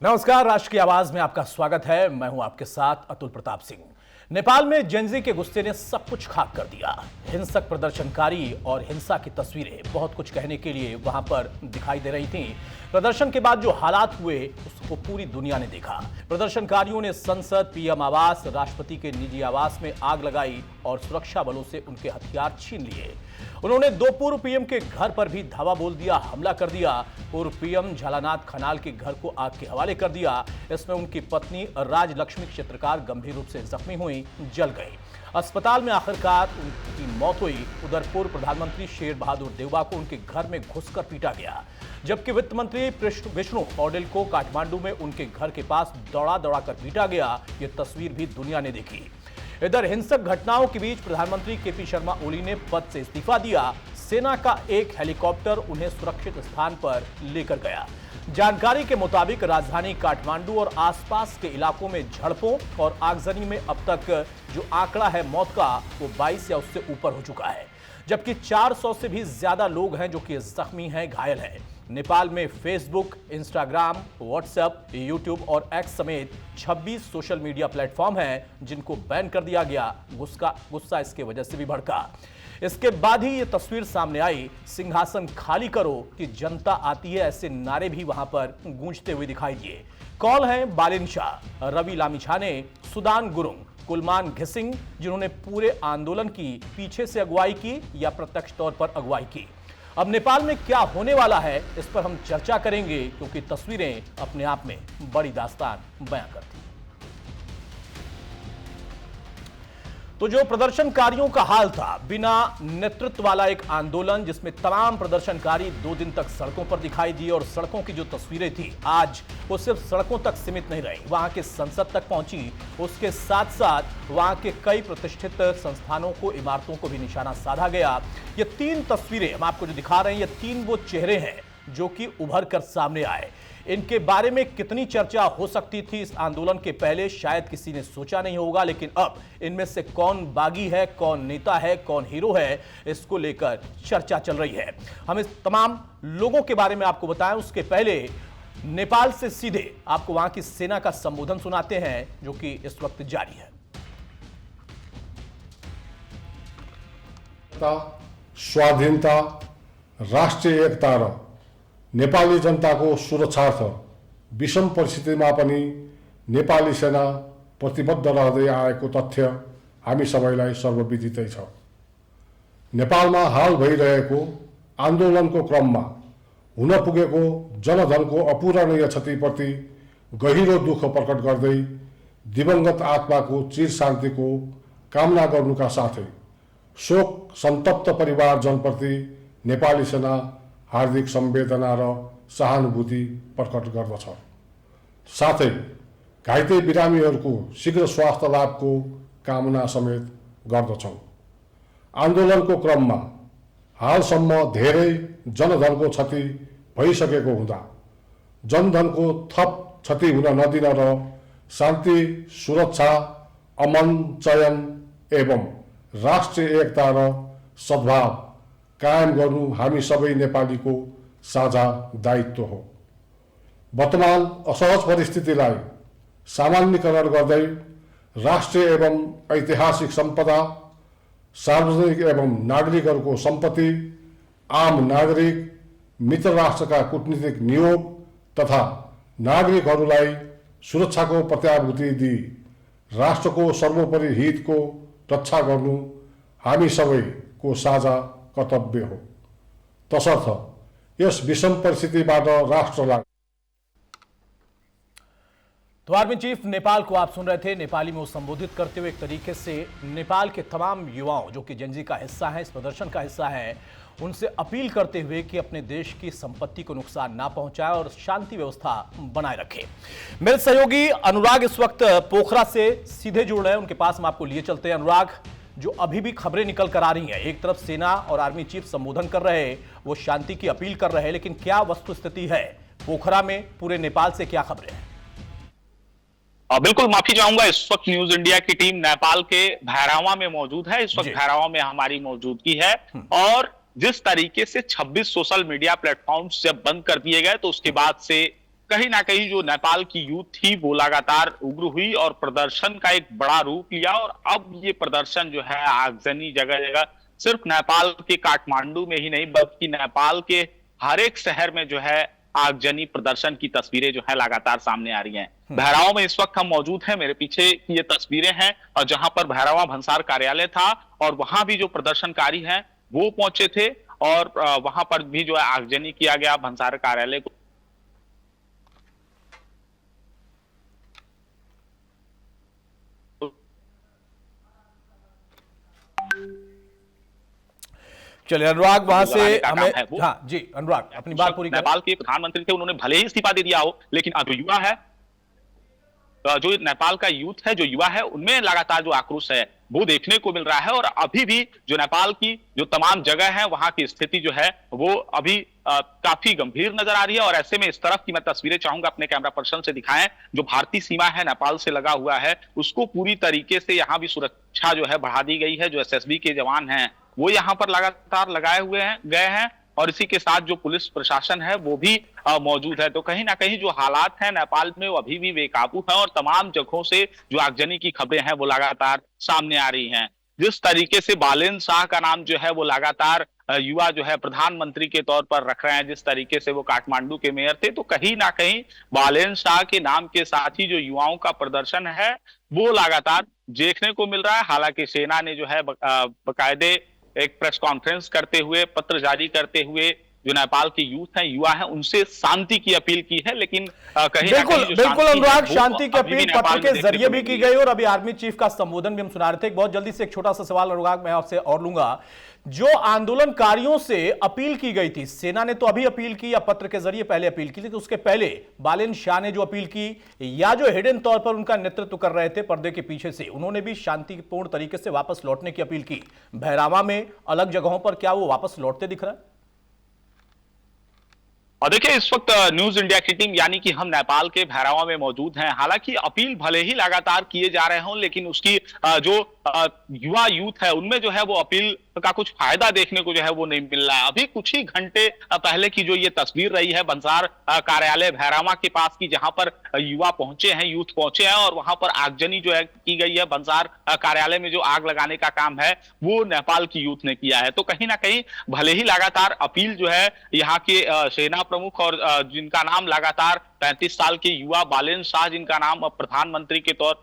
नमस्कार, राष्ट्र की आवाज में आपका स्वागत है। मैं हूं आपके साथ अतुल प्रताप सिंह। नेपाल में जेनजी के गुस्से ने सब कुछ खाक कर दिया। हिंसक प्रदर्शनकारी और हिंसा की तस्वीरें बहुत कुछ कहने के लिए वहां पर दिखाई दे रही थीं। प्रदर्शन के बाद जो हालात हुए उसको पूरी दुनिया ने देखा। प्रदर्शनकारियों ने संसद, पीएम आवास, राष्ट्रपति के निजी आवास में आग लगाई और सुरक्षा बलों से उनके हथियार छीन लिए। उन्होंने दो पूर्व पीएम के घर पर भी धावा बोल दिया, हमला कर दिया। पूर्व पीएम झलानाथ खनाल के घर को आग के हवाले कर दिया। इसमें उनकी पत्नी राजलक्ष्मी चित्रकार गंभीर रूप से जख्मी हुई, जल गई। अस्पताल में आखिरकार उनकी मौत हुई। उधर पूर्व प्रधानमंत्री शेर बहादुर देउबा को उनके घर में घुसकर पीटा गया, जबकि वित्त मंत्री विष्णु पौडेल को काठमांडू में उनके घर के पास दौड़ा दौड़ा कर पीटा गया। ये तस्वीर भी दुनिया ने देखी। इधर हिंसक घटनाओं के बीच प्रधानमंत्री केपी शर्मा ओली ने पद से इस्तीफा दिया। सेना का एक हेलीकॉप्टर उन्हें सुरक्षित स्थान पर लेकर गया। जानकारी के मुताबिक राजधानी काठमांडू और आसपास के इलाकों में झड़पों और आगजनी में अब तक जो आंकड़ा है मौत का वो 22 या उससे ऊपर हो चुका है, जबकि 400 से भी ज्यादा लोग हैं जो कि जख्मी हैं, घायल हैं। नेपाल में फेसबुक, इंस्टाग्राम, व्हाट्सएप, यूट्यूब और एक्स समेत 26 सोशल मीडिया प्लेटफॉर्म हैं जिनको बैन कर दिया गया। गुस्सा इसके वजह से भी भड़का। इसके बाद ही ये तस्वीर सामने आई, सिंहासन खाली करो कि जनता आती है, ऐसे नारे भी वहां पर गूंजते हुए दिखाई दिए। कौन है बालिन शाह, रवि लामिछाने, सुदान गुरुंग, कुलमान घिसिंग, जिन्होंने पूरे आंदोलन की पीछे से अगुवाई की या प्रत्यक्ष तौर पर अगुवाई की। अब नेपाल में क्या होने वाला है इस पर हम चर्चा करेंगे, क्योंकि तस्वीरें अपने आप में बड़ी दास्तान बयां करती हैं। तो जो प्रदर्शनकारियों का हाल था, बिना नेतृत्व वाला एक आंदोलन जिसमें तमाम प्रदर्शनकारी 2 दिन तक सड़कों पर दिखाई दिए और सड़कों की जो तस्वीरें थी आज वो सिर्फ सड़कों तक सीमित नहीं रही, वहां के संसद तक पहुंची। उसके साथ साथ वहां के कई प्रतिष्ठित संस्थानों को, इमारतों को भी निशाना साधा गया। ये 3 तस्वीरें हम आपको जो दिखा रहे हैं, ये 3 वो चेहरे हैं जो कि उभर कर सामने आए। इनके बारे में कितनी चर्चा हो सकती थी इस आंदोलन के पहले, शायद किसी ने सोचा नहीं होगा, लेकिन अब इनमें से कौन बागी है, कौन नेता है, कौन हीरो है, इसको लेकर चर्चा चल रही है। हम इस तमाम लोगों के बारे में आपको बताएं, उसके पहले नेपाल से सीधे आपको वहां की सेना का संबोधन सुनाते हैं जो कि इस वक्त जारी है। स्वाधीनता, राष्ट्रिय एकता र नेपाली जनताको सुरक्षार्थ विषम परिस्थितिमा पनि नेपाली सेना प्रतिबद्ध रहँदै आएको तथ्य हामी सबैलाई सर्वविदितै छ। नेपालमा हाल भइरहेको आन्दोलनको क्रममा हुन पुगेको जनधनको अपूरणीय क्षतिप्रति गहिरो दुःख प्रकट गर्दै दिवंगत आत्माको चिर शान्तिको कामना गर्नुका साथै शोक सन्तप्त परिवारजनप्रति नेपाली सेना हार्दिक संवेदना र सहानुभूति प्रकट गर्दछ। साथै घाइते बिरामीहरूको शीघ्र स्वास्थ्य लाभको कामना समेत गर्दछौँ। आन्दोलनको क्रममा हालसम्म धेरै जनधनको क्षति भइसकेको हुँदा जनधनको थप क्षति हुन नदिन र शान्ति, सुरक्षा, अमन, चयन एवं राष्ट्रिय एकता र सद्भाव कायम गर्नु हामी सबै नेपालीको साझा दायित्व हो। वर्तमान असहज परिस्थितिलाई सामान्यीकरण गर्दै राष्ट्रिय एवं ऐतिहासिक सम्पदा, सार्वजनिक एवं नागरिकहरूको सम्पत्ति, आम नागरिक, मित्र राष्ट्रका कूटनीतिक नियोग तथा नागरिकहरूलाई सुरक्षाको प्रत्याभूति दिई राष्ट्रको सर्वोपरि हितको रक्षा गर्नु हामी सबैको साझा कर्तव्य हो। तसर्थ यस विषम परिस्थितिबाट राष्ट्रलाई। तो आर्मी चीफ नेपाल को आप सुन रहे थे। नेपाली में वो संबोधित करते हुए एक तरीके से नेपाल के तमाम युवाओं जो कि जेनजी का हिस्सा है, इस प्रदर्शन का हिस्सा है, उनसे अपील करते हुए कि अपने देश की संपत्ति को नुकसान ना पहुंचाए और शांति व्यवस्था बनाए रखे। मेरे सहयोगी अनुराग इस वक्त पोखरा से सीधे जुड़ रहे हैं, उनके पास हम आपको लिए चलते हैं। अनुराग, जो अभी भी खबरें निकल कर आ रही हैं, एक तरफ सेना और आर्मी चीफ संबोधन कर रहे हैं, वो शांति की अपील कर रहे हैं, लेकिन क्या वस्तुस्थिति है पोखरा में, पूरे नेपाल से क्या खबरें हैं? बिल्कुल माफी चाहूंगा, इस वक्त न्यूज इंडिया की टीम नेपाल के भैरवा में मौजूद है। इस वक्त भैरवा में हमारी मौजूदगी है और जिस तरीके से 26 सोशल मीडिया प्लेटफॉर्म्स जब बंद कर दिए गए तो उसके बाद से कहीं ना कहीं जो नेपाल की यूथ थी वो लगातार उग्र हुई और प्रदर्शन का एक बड़ा रूप लिया। और अब ये प्रदर्शन जो है आगजनी जगह जगह, सिर्फ नेपाल के काठमांडू में ही नहीं बल्कि नेपाल के हर एक शहर में जो है आगजनी प्रदर्शन की तस्वीरें जो है लगातार सामने आ रही हैं। भैरवा में इस वक्त हम मौजूद हैं, मेरे पीछे की ये तस्वीरें हैं, और जहां पर भैरवा भंसार कार्यालय था और वहां भी जो प्रदर्शनकारी हैं वो पहुंचे थे और वहां पर भी जो है आगजनी किया गया भंसार कार्यालय को। चलिए अनुराग, वहां से हमें, है वो। हाँ जी अनुराग अपनी बात पूरी करें। नेपाल के प्रधानमंत्री थे, उन्होंने भले ही इस्तीफा दे दिया हो, लेकिन अब जो युवा है, जो नेपाल का यूथ है, जो युवा है, उनमें लगातार जो आक्रोश है वो देखने को मिल रहा है। और अभी भी जो नेपाल की जो तमाम जगह है वहां की स्थिति जो है वो अभी काफी गंभीर नजर आ रही है। और ऐसे में इस तरफ की मैं तस्वीरें चाहूंगा अपने कैमरा पर्सन से दिखाएं। जो भारतीय सीमा है नेपाल से लगा हुआ है उसको पूरी तरीके से यहाँ भी सुरक्षा जो है बढ़ा दी गई है। जो एसएसबी के जवान हैं वो यहाँ पर लगातार लगाए हुए हैं गए हैं, और इसी के साथ जो पुलिस प्रशासन है वो भी मौजूद है। तो कहीं ना कहीं जो हालात हैं नेपाल में वो अभी भी बेकाबू है और तमाम जगहों से जो आगजनी की खबरें हैं वो लगातार सामने आ रही हैं। जिस तरीके से बालेन शाह का नाम जो है वो लगातार युवा जो है प्रधानमंत्री के तौर पर रख रहे हैं, जिस तरीके से वो काठमांडू के मेयर थे, तो कहीं ना कहीं बालेन शाह के नाम के साथ ही जो युवाओं का प्रदर्शन है वो लगातार देखने को मिल रहा है। हालांकि सेना ने जो है बाकायदे एक प्रेस कॉन्फ्रेंस करते हुए, पत्र जारी करते हुए जो नेपाल के यूथ हैं, युवा हैं, उनसे शांति की अपील की है। लेकिन कहीं बिल्कुल बिल्कुल अनुराग, शांति की अपील पत्र के जरिए भी की गई और अभी आर्मी चीफ का संबोधन भी हम सुना रहे थे। बहुत जल्दी से एक छोटा सा सवाल अनुराग मैं आपसे और लूंगा। जो आंदोलनकारियों से अपील की गई थी, सेना ने तो अभी अपील की या पत्र के जरिए पहले अपील की थी, तो उसके पहले बालेन शाह ने जो अपील की या जो हिडन तौर पर उनका नेतृत्व कर रहे थे पर्दे के पीछे से, उन्होंने भी शांतिपूर्ण तरीके से वापस लौटने की अपील की। भैरवा में अलग जगहों पर क्या वो वापस लौटते दिख रहा है? और देखिए इस वक्त न्यूज इंडिया की टीम यानी कि हम नेपाल के भैरवा में मौजूद हैं। हालांकि अपील भले ही लगातार किए जा रहे हों, लेकिन उसकी जो युवा यूथ है उनमें जो है वो अपील का कुछ फायदा देखने को जो है वो नहीं मिल रहा है। अभी कुछ ही घंटे पहले की जो ये तस्वीर रही है भंसार कार्यालय भैरवा के पास की, जहां पर युवा पहुंचे हैं, यूथ पहुंचे हैं और वहां पर आगजनी जो है की गई है। भंसार कार्यालय में जो आग लगाने का काम है वो नेपाल की यूथ ने किया है। तो कहीं ना कहीं भले ही लगातार अपील जो है यहाँ के सेना प्रमुख और जिनका नाम लगातार 35 साल के युवा बालेन शाह, जिनका नाम अब प्रधानमंत्री के तौर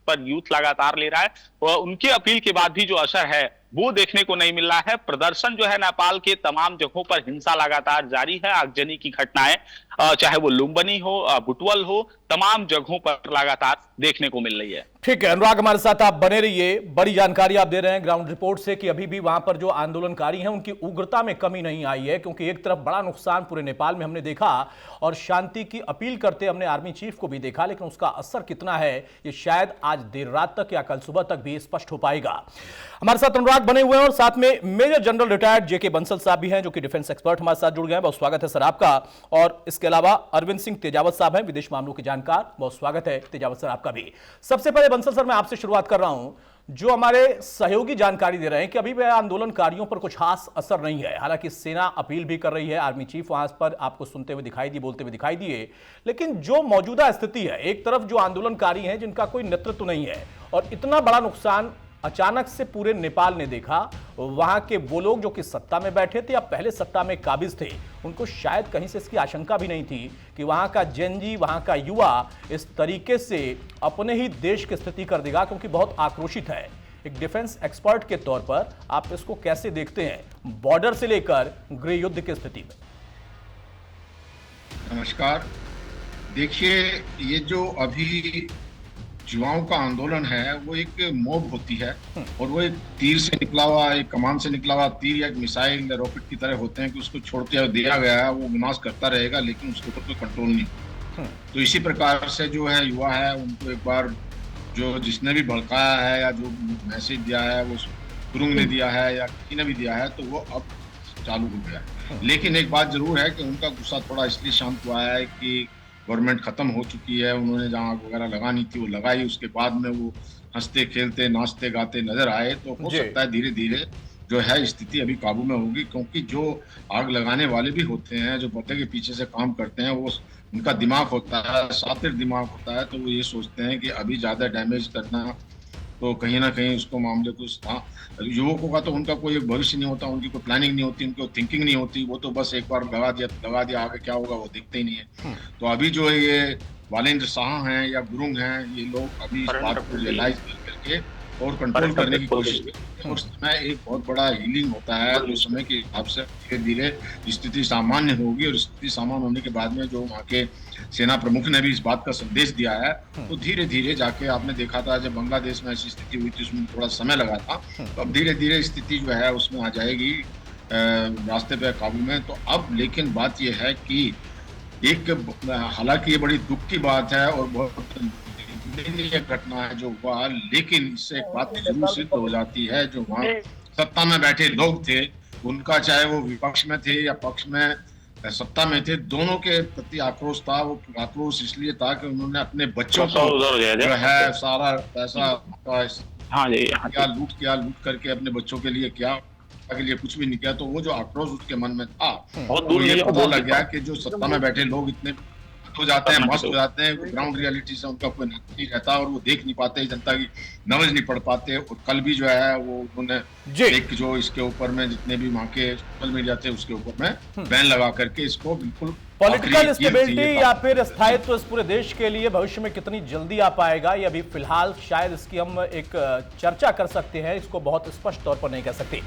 पर यूथ लगातार ले रहा है, उनके अपील के बाद भी जो असर है वो देखने को नहीं मिल रहा है। प्रदर्शन जो है नेपाल के तमाम जगहों पर हिंसा लगातार जारी है। आगजनी की घटनाएं चाहे वो लुम्बिनी हो, बुटवल हो, तमाम जगहों पर लगातार देखने को मिल रही है। ठीक है अनुराग, हमारे साथ आप बने रहिए। बड़ी जानकारी आप दे रहे हैं ग्राउंड रिपोर्ट से कि अभी भी वहां पर जो आंदोलनकारी हैं उनकी उग्रता में कमी नहीं आई है, क्योंकि एक तरफ बड़ा नुकसान पूरे नेपाल में हमने देखा और शांति की अपील करते हमने आर्मी चीफ को भी देखा, लेकिन उसका असर कितना है ये शायद आज देर रात तक या कल सुबह तक भी स्पष्ट हो पाएगा। हमारे साथ अनुराग बने हुए हैं और साथ में मेजर जनरल रिटायर्ड जेके बंसल साहब भी हैं जो कि डिफेंस एक्सपर्ट हमारे साथ जुड़ गए हैं। बहुत स्वागत है सर आपका। और इसके अलावा अरविंद सिंह तेजावत साहब हैं, विदेश मामलों के जानकार, बहुत स्वागत है तेजावत सर आपका भी। सबसे पहले बंसल सर मैं आपसे शुरुआत कर रहा हूं। जो हमारे सहयोगी जानकारी दे रहे हैं कि अभी भी आंदोलनकारियों पर कुछ खास असर नहीं है, हालांकि सेना अपील भी कर रही है, आर्मी चीफ वहां पर आपको सुनते हुए दिखाई दिए, बोलते हुए दिखाई दिए, लेकिन जो मौजूदा स्थिति है, एक तरफ जो आंदोलनकारी हैं जिनका कोई नेतृत्व नहीं है और इतना बड़ा नुकसान अचानक से पूरे नेपाल ने देखा, वहां के वो लोग जो कि सत्ता में बैठे थे या पहले सत्ता में काबिज थे, उनको शायद कहीं से इसकी आशंका भी नहीं थी कि वहां का जेनजी, वहां का युवा इस तरीके से अपने ही देश की स्थिति कर देगा, क्योंकि बहुत आक्रोशित है। एक डिफेंस एक्सपर्ट के तौर पर आप इसको कैसे देखते हैं, बॉर्डर से लेकर गृह युद्ध की स्थिति में? नमस्कार। देखिए, ये जो अभी युवाओं का आंदोलन है वो एक मोब होती है और वो एक तीर से निकला हुआ, एक कमान से निकला हुआ तीर या एक मिसाइल रॉकेट की तरह होते हैं कि उसको छोड़ते हुए दिया गया है, वो विनाश करता रहेगा, लेकिन उसके ऊपर कोई कंट्रोल नहीं। तो इसी प्रकार से जो है युवा है उनको एक बार जो जिसने भी भड़काया है या जो मैसेज दिया है, वो गुरुंग ने दिया है या किसी ने भी दिया है, तो वो अब चालू हो गया। लेकिन एक बात जरूर है कि उनका गुस्सा थोड़ा इसलिए शांत हुआ है कि गवर्नमेंट खत्म हो चुकी है, उन्होंने जहाँ आग वगैरह लगानी थी वो लगाई, उसके बाद में वो हंसते खेलते नाचते गाते नजर आए। तो हो सकता है धीरे धीरे जो है स्थिति अभी काबू में होगी, क्योंकि जो आग लगाने वाले भी होते हैं, जो पर्दे के पीछे से काम करते हैं, वो उनका दिमाग होता है, शातिर दिमाग होता है, तो वो ये सोचते हैं कि अभी ज्यादा डैमेज करना तो कहीं ना कहीं उसको मामले को युवकों का तो उनका कोई एक भविष्य नहीं होता, उनकी कोई प्लानिंग नहीं होती, उनकी थिंकिंग नहीं होती, वो तो बस एक बार लगा दिया आगे क्या होगा वो देखते ही नहीं है। तो अभी जो है ये वालेंद्र शाह हैं या गुरुंग हैं, ये लोग अभी इस बात को रियलाइज करके और कंट्रोल करने की कोशिश करते हैं। और समय एक बहुत बड़ा हीलिंग होता है, जो समय के हिसाब से धीरे धीरे स्थिति सामान्य होगी, और स्थिति सामान्य होने के बाद में जो वहाँ के सेना प्रमुख ने भी इस बात का संदेश दिया है, तो धीरे धीरे जाके आपने देखा था जब बांग्लादेश में ऐसी स्थिति हुई थी उसमें थोड़ा समय लगा था, तो अब धीरे धीरे स्थिति जो है उसमें आ जाएगी रास्ते पे काबू में। तो अब लेकिन बात यह है कि एक, हालांकि ये बड़ी दुख की बात है और बहुत निंदनीय घटना है जो हुआ, लेकिन इससे एक बात जरूर सिद्ध हो जाती है, जो वहाँ सत्ता में बैठे लोग थे, उनका चाहे वो विपक्ष में थे या पक्ष में सत्ता में थे, दोनों के प्रति आक्रोश था। वो आक्रोश इसलिए था कि उन्होंने अपने बच्चों को जो है सारा पैसा लूट करके अपने बच्चों के लिए किया, के लिए कुछ भी नहीं किया। तो वो जो आक्रोश उसके मन में था, तो ये पता लग गया कि जो सत्ता में बैठे लोग इतने हो जाते हैं, मस्त हो जाते हैं, ग्राउंड रियलिटी से उनका कोई नाता नहीं रहता और वो देख नहीं पाते, जनता की नब्ज नहीं पढ़ पाते। और कल भी जो है वो उन्होंने एक जो इसके ऊपर में जितने भी वहाँ के सोशल मीडिया थे उसके ऊपर में बैन लगा करके इसको बिल्कुल पॉलिटिकल स्टेबिलिटी या फिर स्थायित्व इस पूरे देश के लिए भविष्य में कितनी जल्दी आ पाएगा, ये अभी फिलहाल शायद इसकी हम एक चर्चा कर सकते हैं, इसको बहुत स्पष्ट तौर पर नहीं कह सकते।